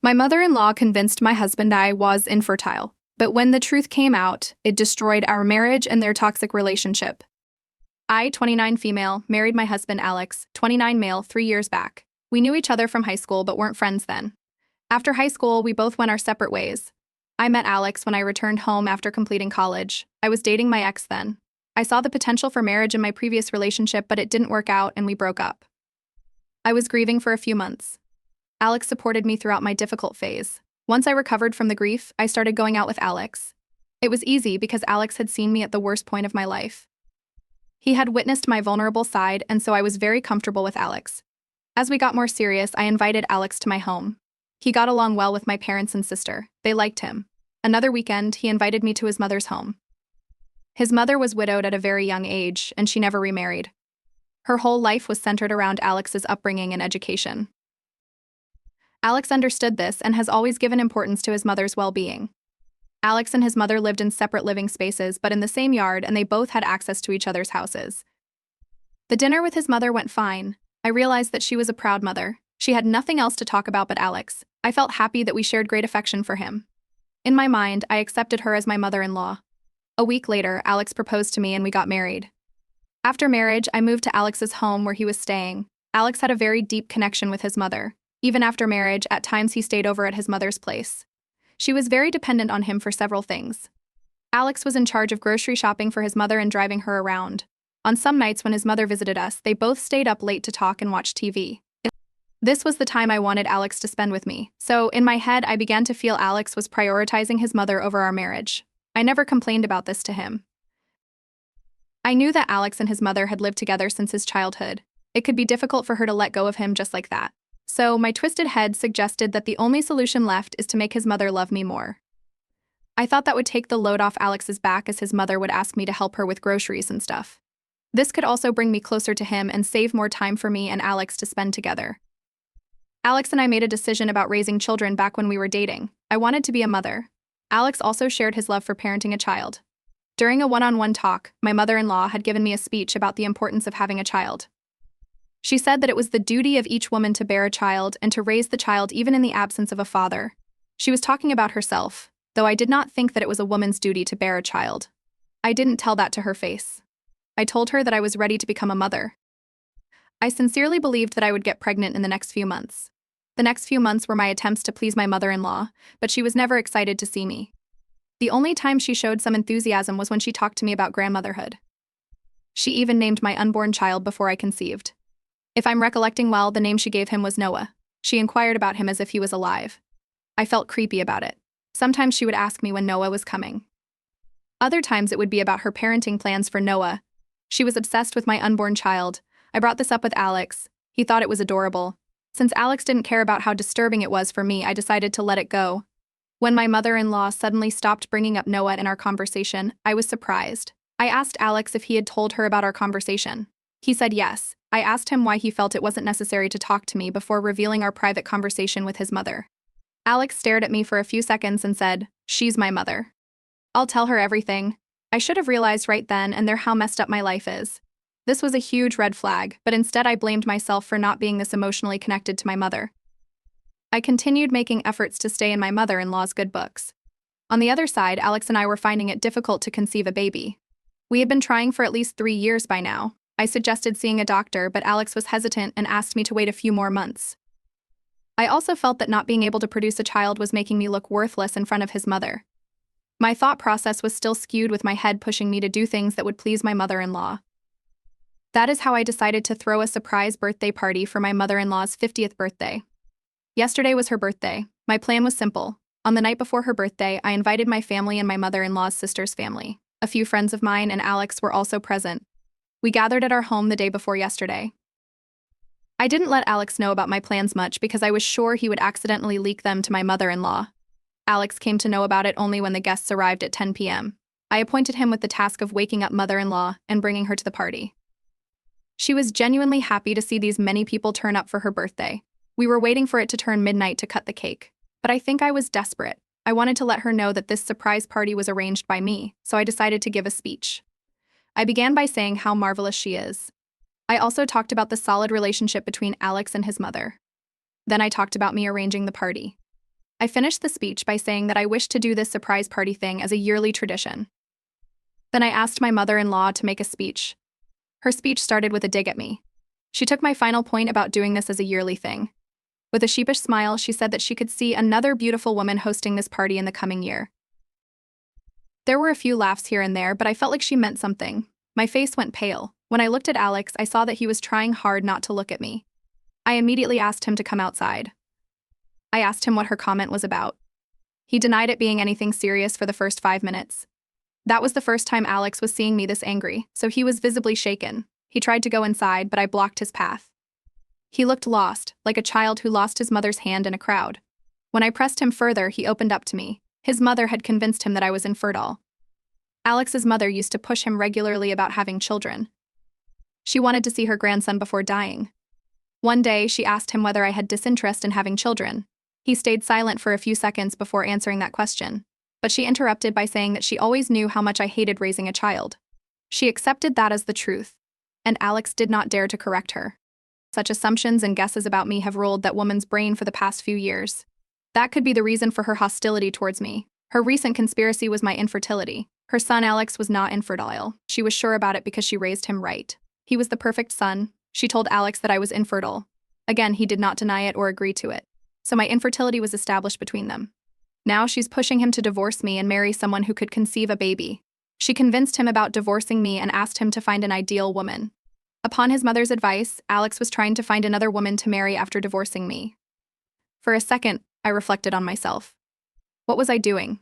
My mother-in-law convinced my husband I was infertile, but when the truth came out, it destroyed our marriage and their toxic relationship. I, 29 female, married my husband Alex, 29 male, 3 years back. We knew each other from high school but weren't friends then. After high school, we both went our separate ways. I met Alex when I returned home after completing college. I was dating my ex then. I saw the potential for marriage in my previous relationship, but it didn't work out and we broke up. I was grieving for a few months. Alex supported me throughout my difficult phase. Once I recovered from the grief, I started going out with Alex. It was easy because Alex had seen me at the worst point of my life. He had witnessed my vulnerable side, and so I was very comfortable with Alex. As we got more serious, I invited Alex to my home. He got along well with my parents and sister. They liked him. Another weekend, he invited me to his mother's home. His mother was widowed at a very young age, and she never remarried. Her whole life was centered around Alex's upbringing and education. Alex understood this and has always given importance to his mother's well-being. Alex and his mother lived in separate living spaces but in the same yard, and they both had access to each other's houses. The dinner with his mother went fine. I realized that she was a proud mother. She had nothing else to talk about but Alex. I felt happy that we shared great affection for him. In my mind, I accepted her as my mother-in-law. A week later, Alex proposed to me and we got married. After marriage, I moved to Alex's home where he was staying. Alex had a very deep connection with his mother. Even after marriage, at times he stayed over at his mother's place. She was very dependent on him for several things. Alex was in charge of grocery shopping for his mother and driving her around. On some nights when his mother visited us, they both stayed up late to talk and watch TV. This was the time I wanted Alex to spend with me, so in my head I began to feel Alex was prioritizing his mother over our marriage. I never complained about this to him. I knew that Alex and his mother had lived together since his childhood. It could be difficult for her to let go of him just like that. So my twisted head suggested that the only solution left is to make his mother love me more. I thought that would take the load off Alex's back, as his mother would ask me to help her with groceries and stuff. This could also bring me closer to him and save more time for me and Alex to spend together. Alex and I made a decision about raising children back when we were dating. I wanted to be a mother. Alex also shared his love for parenting a child. During a one-on-one talk, my mother-in-law had given me a speech about the importance of having a child. She said that it was the duty of each woman to bear a child and to raise the child even in the absence of a father. She was talking about herself, though I did not think that it was a woman's duty to bear a child. I didn't tell that to her face. I told her that I was ready to become a mother. I sincerely believed that I would get pregnant in the next few months. The next few months were my attempts to please my mother-in-law, but she was never excited to see me. The only time she showed some enthusiasm was when she talked to me about grandmotherhood. She even named my unborn child before I conceived. If I'm recollecting well, the name she gave him was Noah. She inquired about him as if he was alive. I felt creepy about it. Sometimes she would ask me when Noah was coming. Other times it would be about her parenting plans for Noah. She was obsessed with my unborn child. I brought this up with Alex. He thought it was adorable. Since Alex didn't care about how disturbing it was for me, I decided to let it go. When my mother-in-law suddenly stopped bringing up Noah in our conversation, I was surprised. I asked Alex if he had told her about our conversation. He said yes. I asked him why he felt it wasn't necessary to talk to me before revealing our private conversation with his mother. Alex stared at me for a few seconds and said, "She's my mother. I'll tell her everything." I should have realized right then and there how messed up my life is. This was a huge red flag, but instead I blamed myself for not being this emotionally connected to my mother. I continued making efforts to stay in my mother-in-law's good books. On the other side, Alex and I were finding it difficult to conceive a baby. We had been trying for at least 3 years by now. I suggested seeing a doctor, but Alex was hesitant and asked me to wait a few more months. I also felt that not being able to produce a child was making me look worthless in front of his mother. My thought process was still skewed, with my head pushing me to do things that would please my mother-in-law. That is how I decided to throw a surprise birthday party for my mother-in-law's 50th birthday. Yesterday was her birthday. My plan was simple. On the night before her birthday, I invited my family and my mother-in-law's sister's family. A few friends of mine and Alex were also present. We gathered at our home the day before yesterday. I didn't let Alex know about my plans much because I was sure he would accidentally leak them to my mother-in-law. Alex came to know about it only when the guests arrived at 10 p.m. I appointed him with the task of waking up mother-in-law and bringing her to the party. She was genuinely happy to see these many people turn up for her birthday. We were waiting for it to turn midnight to cut the cake. But I think I was desperate. I wanted to let her know that this surprise party was arranged by me, so I decided to give a speech. I began by saying how marvelous she is. I also talked about the solid relationship between Alex and his mother. Then I talked about me arranging the party. I finished the speech by saying that I wished to do this surprise party thing as a yearly tradition. Then I asked my mother-in-law to make a speech. Her speech started with a dig at me. She took my final point about doing this as a yearly thing. With a sheepish smile, she said that she could see another beautiful woman hosting this party in the coming year. There were a few laughs here and there, but I felt like she meant something. My face went pale. When I looked at Alex, I saw that he was trying hard not to look at me. I immediately asked him to come outside. I asked him what her comment was about. He denied it being anything serious for the first 5 minutes. That was the first time Alex was seeing me this angry, so he was visibly shaken. He tried to go inside, but I blocked his path. He looked lost, like a child who lost his mother's hand in a crowd. When I pressed him further, he opened up to me. His mother had convinced him that I was infertile. Alex's mother used to push him regularly about having children. She wanted to see her grandson before dying. One day, she asked him whether I had disinterest in having children. He stayed silent for a few seconds before answering that question, but she interrupted by saying that she always knew how much I hated raising a child. She accepted that as the truth, and Alex did not dare to correct her. Such assumptions and guesses about me have ruled that woman's brain for the past few years. That could be the reason for her hostility towards me. Her recent conspiracy was my infertility. Her son Alex was not infertile. She was sure about it because she raised him right. He was the perfect son. She told Alex that I was infertile. Again, he did not deny it or agree to it. So my infertility was established between them. Now she's pushing him to divorce me and marry someone who could conceive a baby. She convinced him about divorcing me and asked him to find an ideal woman. Upon his mother's advice, Alex was trying to find another woman to marry after divorcing me. For a second, I reflected on myself. What was I doing?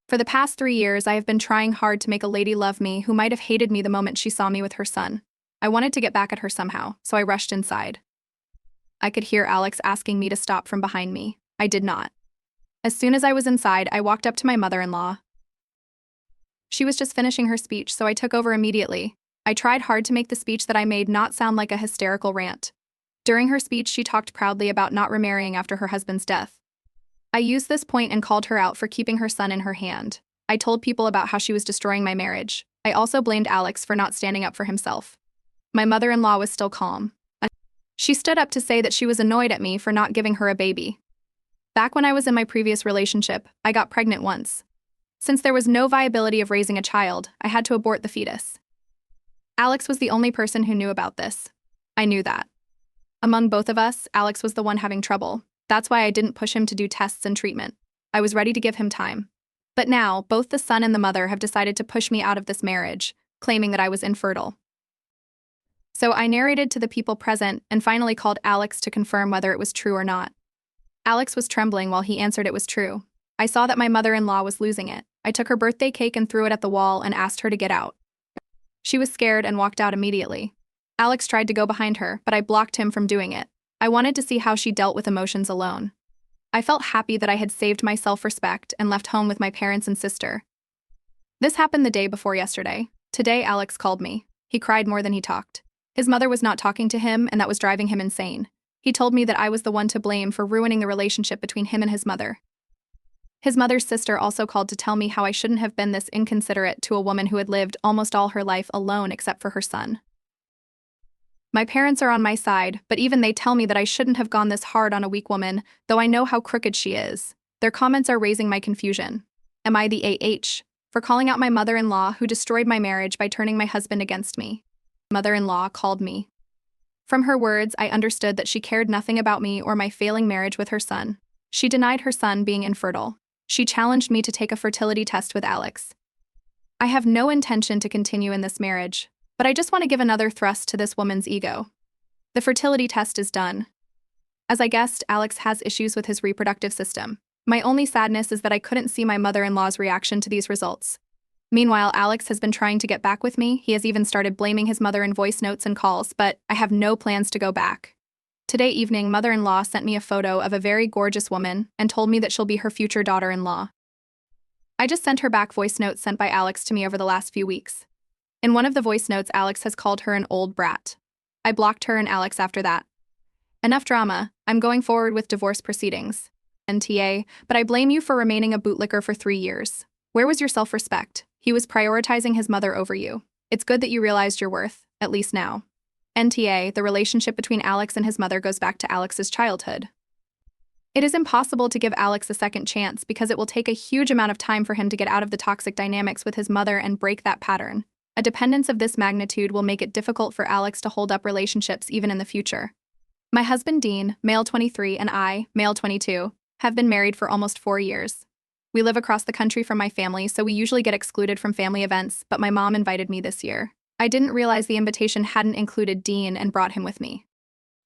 For the past 3 years, I have been trying hard to make a lady love me who might have hated me the moment she saw me with her son. I wanted to get back at her somehow, so I rushed inside. I could hear Alex asking me to stop from behind me. I did not. As soon as I was inside, I walked up to my mother-in-law. She was just finishing her speech, so I took over immediately. I tried hard to make the speech that I made not sound like a hysterical rant. During her speech, she talked proudly about not remarrying after her husband's death. I used this point and called her out for keeping her son in her hand. I told people about how she was destroying my marriage. I also blamed Alex for not standing up for himself. My mother-in-law was still calm. She stood up to say that she was annoyed at me for not giving her a baby. Back when I was in my previous relationship, I got pregnant once. Since there was no viability of raising a child, I had to abort the fetus. Alex was the only person who knew about this. I knew that. Among both of us, Alex was the one having trouble. That's why I didn't push him to do tests and treatment. I was ready to give him time. But now, both the son and the mother have decided to push me out of this marriage, claiming that I was infertile. So I narrated to the people present and finally called Alex to confirm whether it was true or not. Alex was trembling while he answered it was true. I saw that my mother-in-law was losing it. I took her birthday cake and threw it at the wall and asked her to get out. She was scared and walked out immediately. Alex tried to go behind her, but I blocked him from doing it. I wanted to see how she dealt with emotions alone. I felt happy that I had saved my self-respect and left home with my parents and sister. This happened the day before yesterday. Today, Alex called me. He cried more than he talked. His mother was not talking to him, and that was driving him insane. He told me that I was the one to blame for ruining the relationship between him and his mother. His mother's sister also called to tell me how I shouldn't have been this inconsiderate to a woman who had lived almost all her life alone except for her son. My parents are on my side, but even they tell me that I shouldn't have gone this hard on a weak woman, though I know how crooked she is. Their comments are raising my confusion. Am I the AH for calling out my mother-in-law who destroyed my marriage by turning my husband against me? Mother-in-law called me. From her words, I understood that she cared nothing about me or my failing marriage with her son. She denied her son being infertile. She challenged me to take a fertility test with Alex. I have no intention to continue in this marriage, but I just want to give another thrust to this woman's ego. The fertility test is done. As I guessed, Alex has issues with his reproductive system. My only sadness is that I couldn't see my mother-in-law's reaction to these results. Meanwhile, Alex has been trying to get back with me. He has even started blaming his mother in voice notes and calls, but I have no plans to go back. Today evening, mother-in-law sent me a photo of a very gorgeous woman and told me that she'll be her future daughter-in-law. I just sent her back voice notes sent by Alex to me over the last few weeks. In one of the voice notes, Alex has called her an old brat. I blocked her and Alex after that. Enough drama. I'm going forward with divorce proceedings. NTA, but I blame you for remaining a bootlicker for 3 years. Where was your self-respect? He was prioritizing his mother over you. It's good that you realized your worth, at least now. NTA, the relationship between Alex and his mother goes back to Alex's childhood. It is impossible to give Alex a second chance because it will take a huge amount of time for him to get out of the toxic dynamics with his mother and break that pattern. A dependence of this magnitude will make it difficult for Alex to hold up relationships even in the future. My husband Dean, male 23, and I, male 22, have been married for almost 4 years. We live across the country from my family, so we usually get excluded from family events, but my mom invited me this year. I didn't realize the invitation hadn't included Dean and brought him with me.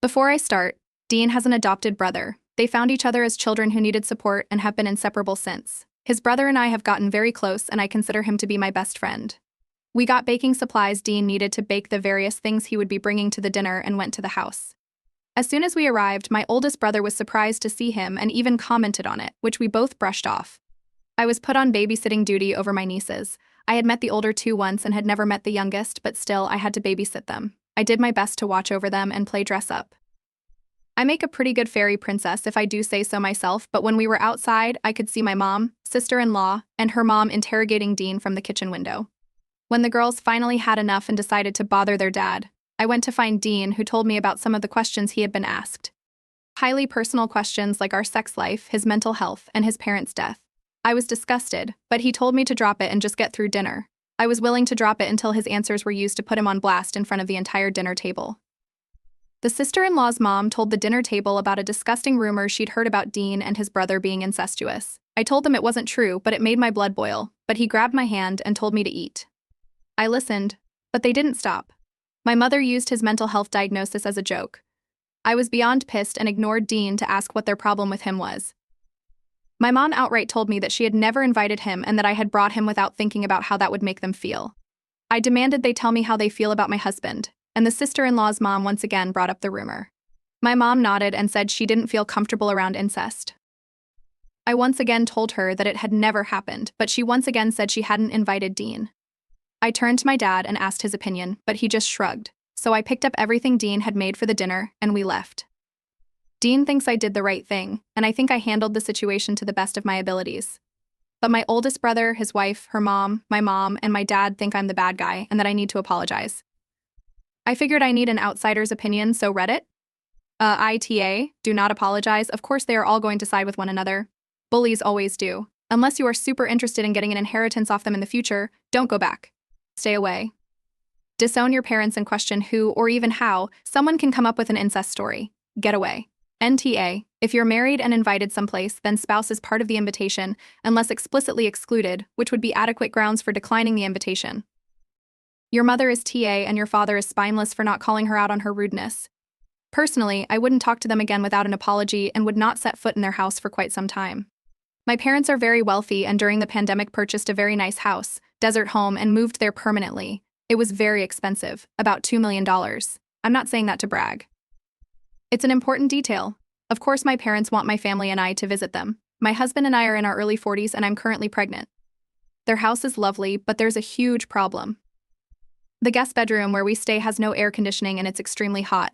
Before I start, Dean has an adopted brother. They found each other as children who needed support and have been inseparable since. His brother and I have gotten very close, and I consider him to be my best friend. We got baking supplies Dean needed to bake the various things he would be bringing to the dinner and went to the house. As soon as we arrived, my oldest brother was surprised to see him and even commented on it, which we both brushed off. I was put on babysitting duty over my nieces. I had met the older two once and had never met the youngest, but still, I had to babysit them. I did my best to watch over them and play dress up. I make a pretty good fairy princess if I do say so myself, but when we were outside, I could see my mom, sister-in-law, and her mom interrogating Dean from the kitchen window. When the girls finally had enough and decided to bother their dad, I went to find Dean, who told me about some of the questions he had been asked. Highly personal questions like our sex life, his mental health, and his parents' death. I was disgusted, but he told me to drop it and just get through dinner. I was willing to drop it until his answers were used to put him on blast in front of the entire dinner table. The sister-in-law's mom told the dinner table about a disgusting rumor she'd heard about Dean and his brother being incestuous. I told them it wasn't true, but it made my blood boil, but he grabbed my hand and told me to eat. I listened, but they didn't stop. My mother used his mental health diagnosis as a joke. I was beyond pissed and ignored Dean to ask what their problem with him was. My mom outright told me that she had never invited him and that I had brought him without thinking about how that would make them feel. I demanded they tell me how they feel about my husband, and the sister-in-law's mom once again brought up the rumor. My mom nodded and said she didn't feel comfortable around incest. I once again told her that it had never happened, but she once again said she hadn't invited Dean. I turned to my dad and asked his opinion, but he just shrugged, so I picked up everything Dean had made for the dinner and we left. Dean thinks I did the right thing, and I think I handled the situation to the best of my abilities. But my oldest brother, his wife, her mom, my mom, and my dad think I'm the bad guy and that I need to apologize. I figured I need an outsider's opinion, so Reddit? ITA, do not apologize. Of course they are all going to side with one another. Bullies always do. Unless you are super interested in getting an inheritance off them in the future, don't go back. Stay away. Disown your parents and question who, or even how, someone can come up with an incest story. Get away. NTA, if you're married and invited someplace, then spouse is part of the invitation, unless explicitly excluded, which would be adequate grounds for declining the invitation. Your mother is TA and your father is spineless for not calling her out on her rudeness. Personally, I wouldn't talk to them again without an apology and would not set foot in their house for quite some time. My parents are very wealthy and during the pandemic purchased a very nice house, desert home, and moved there permanently. It was very expensive, about $2 million. I'm not saying that to brag. It's an important detail. Of course, my parents want my family and I to visit them. My husband and I are in our early 40s and I'm currently pregnant. Their house is lovely, but there's a huge problem. The guest bedroom where we stay has no air conditioning and it's extremely hot.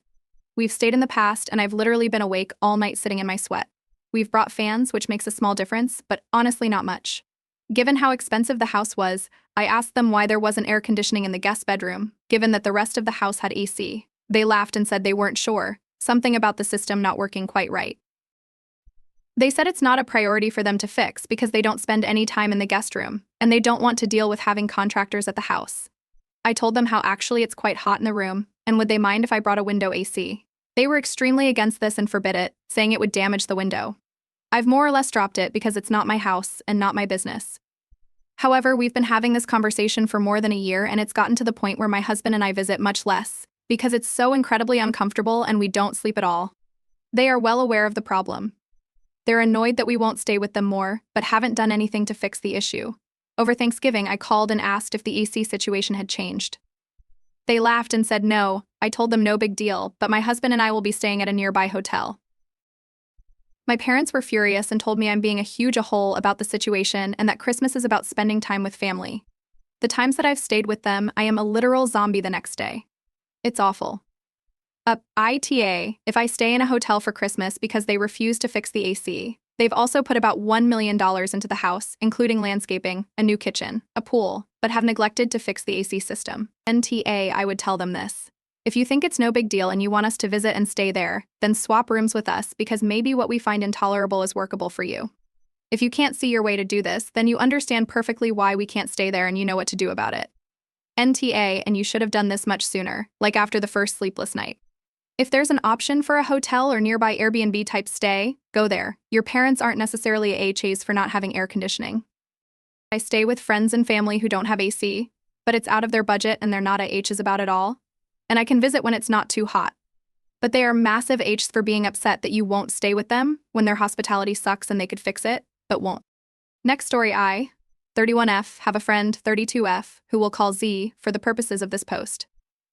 We've stayed in the past and I've literally been awake all night sitting in my sweat. We've brought fans, which makes a small difference, but honestly not much. Given how expensive the house was, I asked them why there wasn't air conditioning in the guest bedroom, given that the rest of the house had AC. They laughed and said they weren't sure, something about the system not working quite right. They said it's not a priority for them to fix because they don't spend any time in the guest room, and they don't want to deal with having contractors at the house. I told them how actually it's quite hot in the room, and would they mind if I brought a window AC. They were extremely against this and forbid it, saying it would damage the window. I've more or less dropped it because it's not my house and not my business. However, we've been having this conversation for more than a year and it's gotten to the point where my husband and I visit much less, because it's so incredibly uncomfortable and we don't sleep at all. They are well aware of the problem. They're annoyed that we won't stay with them more, but haven't done anything to fix the issue. Over Thanksgiving, I called and asked if the AC situation had changed. They laughed and said no. I told them no big deal, but my husband and I will be staying at a nearby hotel. My parents were furious and told me I'm being a huge a-hole about the situation and that Christmas is about spending time with family. The times that I've stayed with them, I am a literal zombie the next day. It's awful. ITA, if I stay in a hotel for Christmas because they refuse to fix the AC. They've also put about $1 million into the house, including landscaping, a new kitchen, a pool, but have neglected to fix the AC system. NTA, I would tell them this. If you think it's no big deal and you want us to visit and stay there, then swap rooms with us because maybe what we find intolerable is workable for you. If you can't see your way to do this, then you understand perfectly why we can't stay there and you know what to do about it. NTA, and you should have done this much sooner, like after the first sleepless night. If there's an option for a hotel or nearby Airbnb type stay, go there. Your parents aren't necessarily AHAs for not having air conditioning. I stay with friends and family who don't have AC, but it's out of their budget and they're not AHs about it all. And I can visit when it's not too hot. But they are massive H's for being upset that you won't stay with them when their hospitality sucks and they could fix it, but won't. Next story, I, 31F, have a friend, 32F, who we'll call Z for the purposes of this post.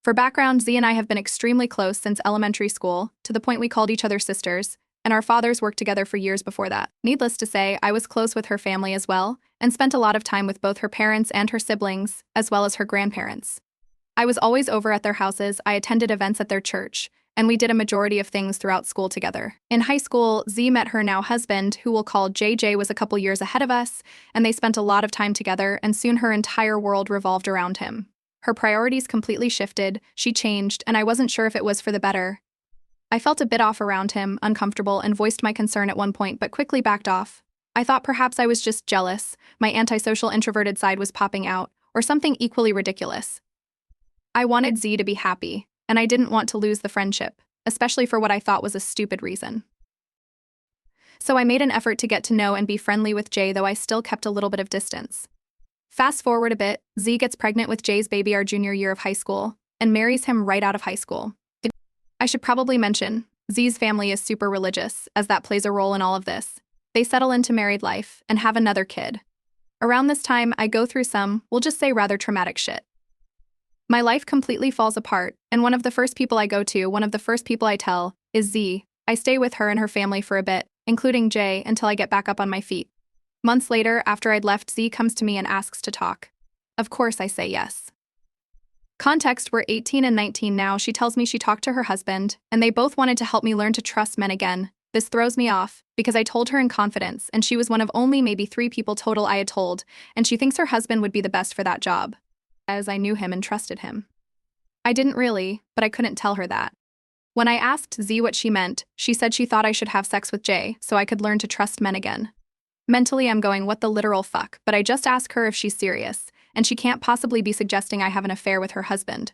For background, Z and I have been extremely close since elementary school, to the point we called each other sisters, and our fathers worked together for years before that. Needless to say, I was close with her family as well, and spent a lot of time with both her parents and her siblings, as well as her grandparents. I was always over at their houses, I attended events at their church, and we did a majority of things throughout school together. In high school, Z met her now husband, who we'll call JJ, was a couple years ahead of us, and they spent a lot of time together, and soon her entire world revolved around him. Her priorities completely shifted, she changed, and I wasn't sure if it was for the better. I felt a bit off around him, uncomfortable, and voiced my concern at one point, but quickly backed off. I thought perhaps I was just jealous, my antisocial introverted side was popping out, or something equally ridiculous. I wanted Z to be happy, and I didn't want to lose the friendship, especially for what I thought was a stupid reason. So I made an effort to get to know and be friendly with Jay, though I still kept a little bit of distance. Fast forward a bit, Z gets pregnant with Jay's baby our junior year of high school, and marries him right out of high school. I should probably mention, Z's family is super religious, as that plays a role in all of this. They settle into married life, and have another kid. Around this time, I go through some, we'll just say rather traumatic shit. My life completely falls apart, and one of the first people I go to, one of the first people I tell, is Z. I stay with her and her family for a bit, including Jay, until I get back up on my feet. Months later, after I'd left, Z comes to me and asks to talk. Of course I say yes. Context, we're 18 and 19 now. She tells me she talked to her husband, and they both wanted to help me learn to trust men again. This throws me off, because I told her in confidence, and she was one of only maybe 3 people total I had told, and she thinks her husband would be the best for that job, as I knew him and trusted him. I didn't really, but I couldn't tell her that. When I asked Z what she meant, she said she thought I should have sex with Jay so I could learn to trust men again. Mentally, I'm going, what the literal fuck, but I just ask her if she's serious, and she can't possibly be suggesting I have an affair with her husband.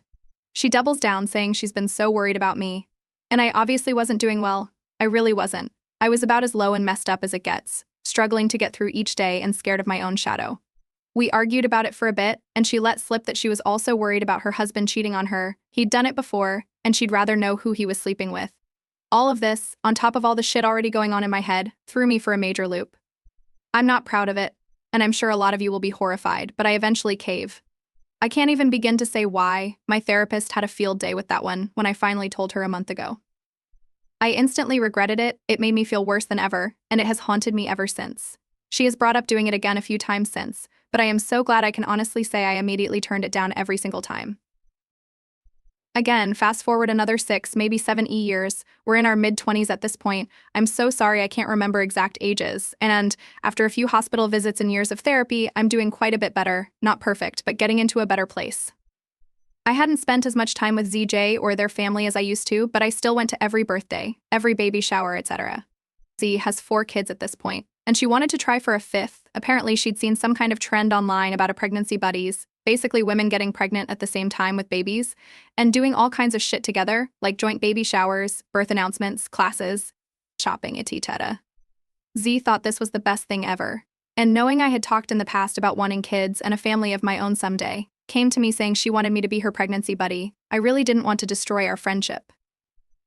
She doubles down, saying she's been so worried about me. And I obviously wasn't doing well. I really wasn't. I was about as low and messed up as it gets, struggling to get through each day and scared of my own shadow. We argued about it for a bit, and she let slip that she was also worried about her husband cheating on her. He'd done it before, and she'd rather know who he was sleeping with. All of this, on top of all the shit already going on in my head, threw me for a major loop. I'm not proud of it, and I'm sure a lot of you will be horrified, but I eventually cave. I can't even begin to say why. My therapist had a field day with that one when I finally told her a month ago. I instantly regretted it, it made me feel worse than ever, and it has haunted me ever since. She has brought up doing it again a few times since, but I am so glad I can honestly say I immediately turned it down every single time. Again, fast forward another 6, maybe 7 years, we're in our mid-20s at this point. I'm so sorry I can't remember exact ages, and after a few hospital visits and years of therapy, I'm doing quite a bit better, not perfect, but getting into a better place. I hadn't spent as much time with ZJ or their family as I used to, but I still went to every birthday, every baby shower, etc. Z has 4 kids at this point, and she wanted to try for a 5th. Apparently, she'd seen some kind of trend online about a pregnancy buddies, basically women getting pregnant at the same time with babies, and doing all kinds of shit together, like joint baby showers, birth announcements, classes, shopping, etc. Z thought this was the best thing ever, and knowing I had talked in the past about wanting kids and a family of my own someday, came to me saying she wanted me to be her pregnancy buddy. I really didn't want to destroy our friendship.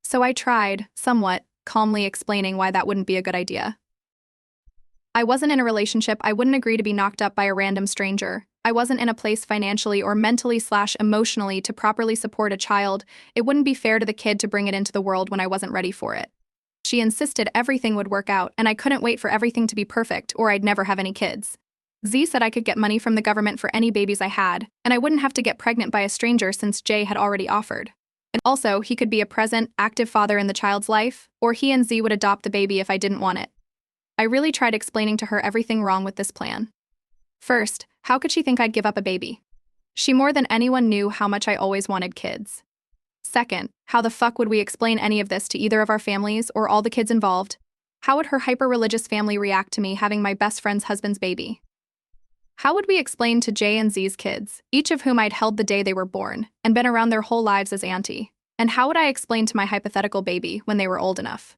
So I tried, somewhat, calmly explaining why that wouldn't be a good idea. I wasn't in a relationship. I wouldn't agree to be knocked up by a random stranger. I wasn't in a place financially or mentally/emotionally to properly support a child. It wouldn't be fair to the kid to bring it into the world when I wasn't ready for it. She insisted everything would work out, and I couldn't wait for everything to be perfect, or I'd never have any kids. Z said I could get money from the government for any babies I had, and I wouldn't have to get pregnant by a stranger since Jay had already offered. And also, he could be a present, active father in the child's life, or he and Z would adopt the baby if I didn't want it. I really tried explaining to her everything wrong with this plan. First, how could she think I'd give up a baby? She more than anyone knew how much I always wanted kids. Second, how the fuck would we explain any of this to either of our families or all the kids involved? How would her hyper-religious family react to me having my best friend's husband's baby? How would we explain to Jay and Z's kids, each of whom I'd held the day they were born, and been around their whole lives as auntie? And how would I explain to my hypothetical baby when they were old enough?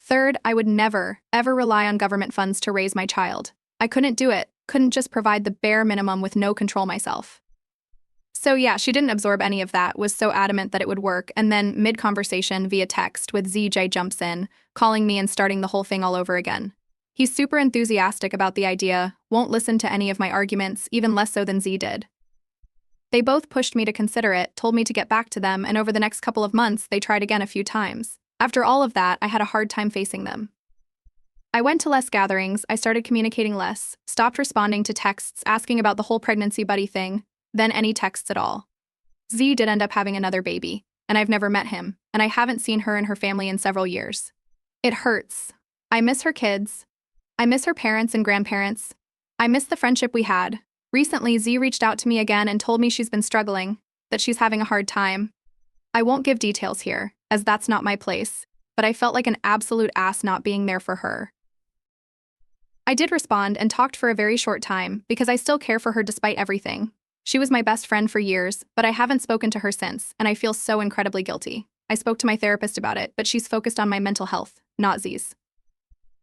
Third, I would never, ever rely on government funds to raise my child. I couldn't do it, couldn't just provide the bare minimum with no control myself. So yeah, she didn't absorb any of that, was so adamant that it would work, and then mid-conversation via text with ZJ jumps in, calling me and starting the whole thing all over again. He's super enthusiastic about the idea, won't listen to any of my arguments, even less so than Z did. They both pushed me to consider it, told me to get back to them, and over the next couple of months, they tried again a few times. After all of that, I had a hard time facing them. I went to less gatherings, I started communicating less, stopped responding to texts asking about the whole pregnancy buddy thing, then any texts at all. Z did end up having another baby, and I've never met him, and I haven't seen her and her family in several years. It hurts. I miss her kids. I miss her parents and grandparents. I miss the friendship we had. Recently, Z reached out to me again and told me she's been struggling, that she's having a hard time. I won't give details here, as that's not my place, but I felt like an absolute ass not being there for her. I did respond and talked for a very short time because I still care for her despite everything. She was my best friend for years, but I haven't spoken to her since, and I feel so incredibly guilty. I spoke to my therapist about it, but she's focused on my mental health, not Z's.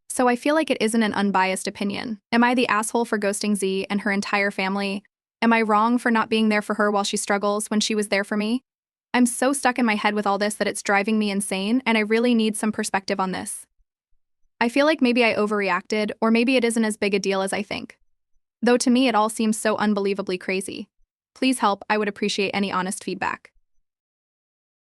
So I feel like it isn't an unbiased opinion. Am I the asshole for ghosting Z and her entire family? Am I wrong for not being there for her while she struggles when she was there for me? I'm so stuck in my head with all this that it's driving me insane, and I really need some perspective on this. I feel like maybe I overreacted, or maybe it isn't as big a deal as I think. Though to me it all seems so unbelievably crazy. Please help, I would appreciate any honest feedback.